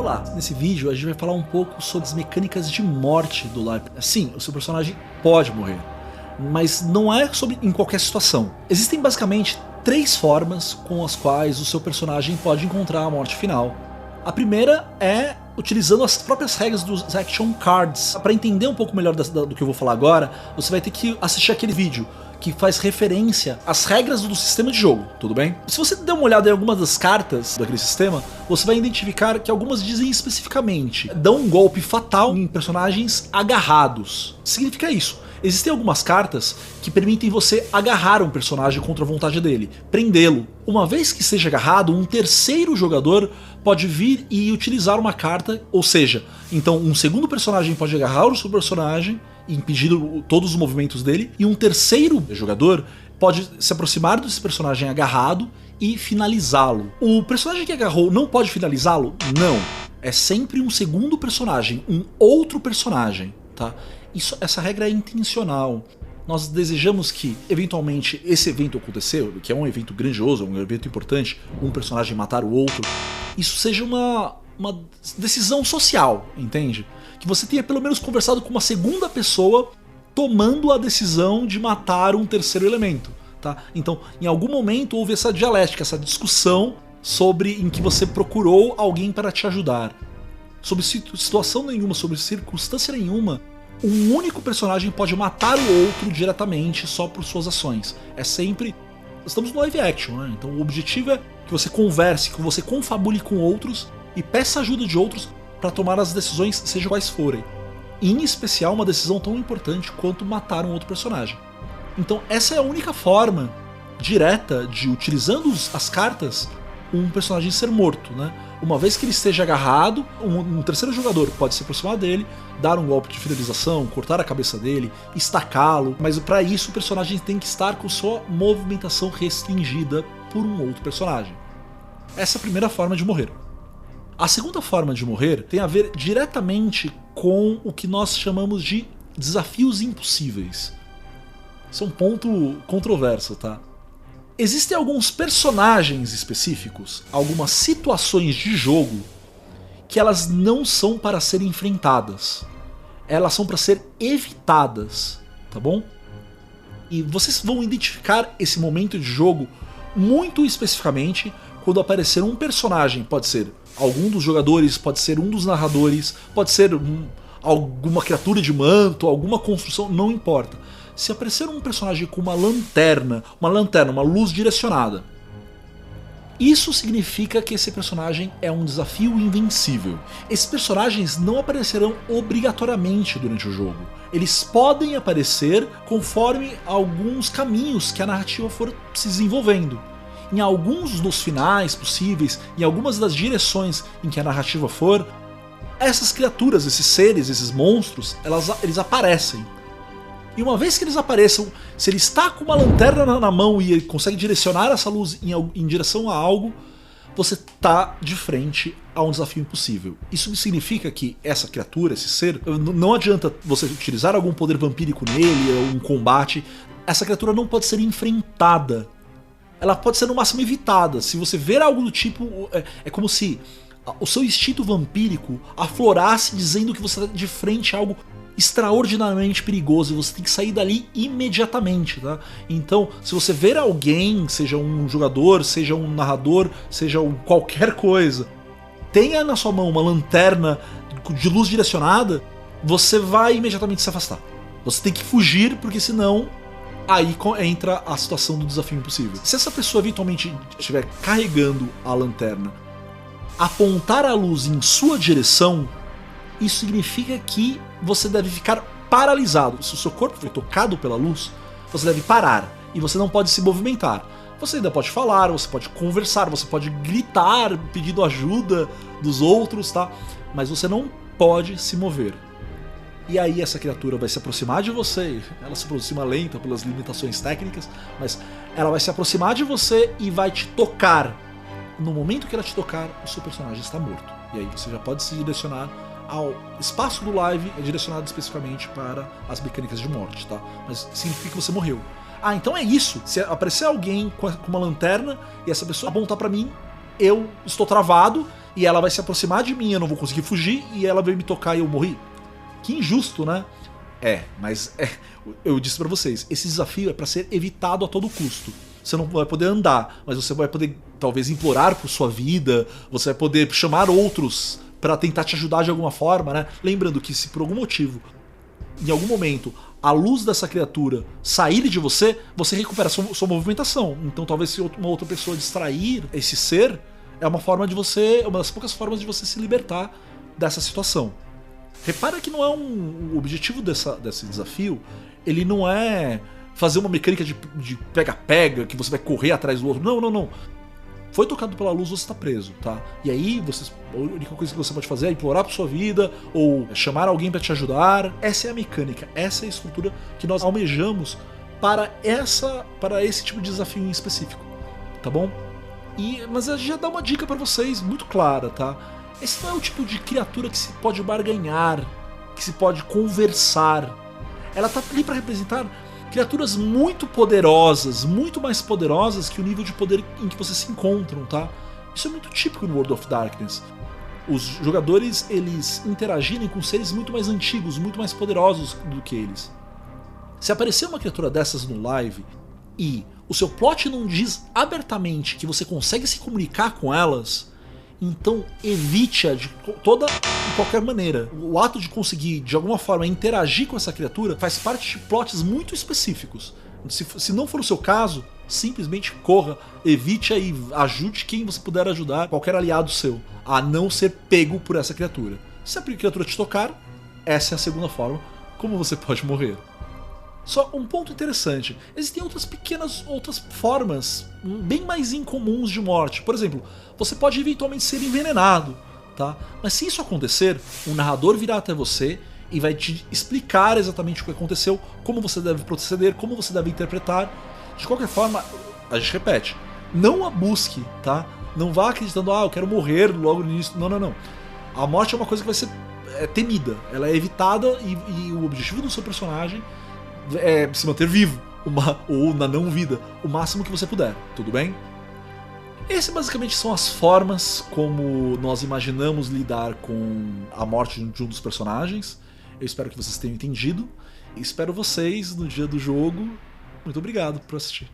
lá. Nesse vídeo a gente vai falar um pouco sobre as mecânicas de morte do live. Sim, o seu personagem pode morrer, mas não é sobre em qualquer situação. Existem basicamente 3 formas com as quais o seu personagem pode encontrar a morte final. A primeira é utilizando as próprias regras dos Action Cards. Para entender um pouco melhor do que eu vou falar agora, você vai ter que assistir aquele vídeo que faz referência às regras do sistema de jogo, tudo bem? Se você der uma olhada em algumas das cartas daquele sistema, você vai identificar que algumas dizem especificamente: dão um golpe fatal em personagens agarrados. Significa isso: existem algumas cartas que permitem você agarrar um personagem contra a vontade dele, prendê-lo. Uma vez que seja agarrado, um terceiro jogador pode vir e utilizar uma carta, ou seja, então um segundo personagem pode agarrar o seu personagem, impedindo todos os movimentos dele, e um terceiro jogador pode se aproximar desse personagem agarrado e finalizá-lo. O personagem que agarrou não pode finalizá-lo? Não. É sempre um segundo personagem, um outro personagem, tá? Essa regra é intencional. Nós desejamos que, eventualmente, esse evento aconteceu, que é um evento grandioso, um evento importante, um personagem matar o outro, isso seja uma decisão social, entende? Que você tenha pelo menos conversado com uma segunda pessoa tomando a decisão de matar um terceiro elemento, tá? Então, em algum momento houve essa dialética, essa discussão sobre em que você procurou alguém para te ajudar. Sob situação nenhuma, sobre circunstância nenhuma, um único personagem pode matar o outro diretamente só por suas ações. É sempre... Estamos no live action, né? Então o objetivo é que você converse, que você confabule com outros e peça ajuda de outros para tomar as decisões, sejam quais forem. E, em especial, uma decisão tão importante quanto matar um outro personagem. Então essa é a única forma direta de, utilizando as cartas, um personagem ser morto, né? Uma vez que ele esteja agarrado, um terceiro jogador pode se aproximar dele, dar um golpe de finalização, cortar a cabeça dele, estacá-lo, mas para isso o personagem tem que estar com sua movimentação restringida por um outro personagem. Essa é a primeira forma de morrer. A segunda forma de morrer tem a ver diretamente com o que nós chamamos de desafios impossíveis. Isso é um ponto controverso, tá? Existem alguns personagens específicos, algumas situações de jogo, que elas não são para serem enfrentadas. Elas são para ser evitadas, tá bom? E vocês vão identificar esse momento de jogo muito especificamente quando aparecer um personagem. Pode ser algum dos jogadores, pode ser um dos narradores, pode ser alguma criatura de manto, alguma construção, não importa. Se aparecer um personagem com uma lanterna, uma luz direcionada, isso significa que esse personagem é um desafio invencível. Esses personagens não aparecerão obrigatoriamente durante o jogo. Eles podem aparecer conforme alguns caminhos que a narrativa for se desenvolvendo. Em alguns dos finais possíveis, em algumas das direções em que a narrativa for, essas criaturas, esses seres, esses monstros, eles aparecem. E uma vez que eles apareçam, se ele está com uma lanterna na mão e ele consegue direcionar essa luz em direção a algo, você está de frente a um desafio impossível. Isso significa que essa criatura, esse ser, não adianta você utilizar algum poder vampírico nele, ou um combate, essa criatura não pode ser enfrentada. Ela pode ser no máximo evitada. Se você ver algo do tipo, é como se o seu instinto vampírico aflorasse dizendo que você está de frente a algo extraordinariamente perigoso e você tem que sair dali imediatamente, tá? Então, se você ver alguém, seja um jogador, seja um narrador, seja qualquer coisa, tenha na sua mão uma lanterna de luz direcionada, você vai imediatamente se afastar. Você tem que fugir, porque senão aí entra a situação do desafio impossível. Se essa pessoa eventualmente estiver carregando a lanterna, apontar a luz em sua direção, isso significa que você deve ficar paralisado. Se o seu corpo foi tocado pela luz, você deve parar e você não pode se movimentar. Você ainda pode falar, você pode conversar, você pode gritar pedindo ajuda dos outros, tá? Mas você não pode se mover. E aí essa criatura vai se aproximar de você, ela se aproxima lenta pelas limitações técnicas, mas ela vai se aproximar de você e vai te tocar. No momento que ela te tocar, o seu personagem está morto. E aí você já pode se direcionar ao espaço do live, é direcionado especificamente para as mecânicas de morte, tá? Mas significa que você morreu. Ah, então é isso. Se aparecer alguém com uma lanterna e essa pessoa apontar pra mim, eu estou travado e ela vai se aproximar de mim, eu não vou conseguir fugir, e ela vai me tocar e eu morri. Que injusto, né? Mas eu disse pra vocês, esse desafio é pra ser evitado a todo custo. Você não vai poder andar, mas você vai poder talvez implorar por sua vida, você vai poder chamar outros pra tentar te ajudar de alguma forma, né? Lembrando que se por algum motivo, em algum momento, a luz dessa criatura sair de você, você recupera sua movimentação. Então talvez se uma outra pessoa distrair esse ser, é uma das poucas formas de você se libertar dessa situação. Repara que não é o objetivo desse desafio, ele não é fazer uma mecânica de pega-pega, que você vai correr atrás do outro. Não. Foi tocado pela luz, você está preso, tá? E aí, a única coisa que você pode fazer é implorar por sua vida, ou chamar alguém para te ajudar. Essa é a mecânica, essa é a estrutura que nós almejamos para esse tipo de desafio em específico, tá bom? Mas já dá uma dica para vocês muito clara, tá? Esse não é o tipo de criatura que se pode barganhar, que se pode conversar. Ela tá ali para representar criaturas muito poderosas, muito mais poderosas que o nível de poder em que vocês se encontram, tá? Isso é muito típico no World of Darkness. Os jogadores, eles interagirem com seres muito mais antigos, muito mais poderosos do que eles. Se aparecer uma criatura dessas no live e o seu plot não diz abertamente que você consegue se comunicar com elas, então evite-a de toda e qualquer maneira. O ato de conseguir, de alguma forma, interagir com essa criatura faz parte de plots muito específicos. Se não for o seu caso, simplesmente corra, evite-a e ajude quem você puder ajudar, qualquer aliado seu, a não ser pego por essa criatura. Se a criatura te tocar, essa é a segunda forma como você pode morrer. Só um ponto interessante, existem outras formas bem mais incomuns de morte. Por exemplo, você pode eventualmente ser envenenado, tá? Mas se isso acontecer, um narrador virá até você e vai te explicar exatamente o que aconteceu, como você deve proceder, como você deve interpretar. De qualquer forma, a gente repete, não a busque, tá? Não vá acreditando, eu quero morrer logo no início. Não. A morte é uma coisa que vai ser temida, ela é evitada e o objetivo do seu personagem é se manter vivo, ou na não vida, o máximo que você puder, tudo bem? Essas basicamente são as formas como nós imaginamos lidar com a morte de um dos personagens. Eu espero que vocês tenham entendido. Espero vocês no dia do jogo. Muito obrigado por assistir.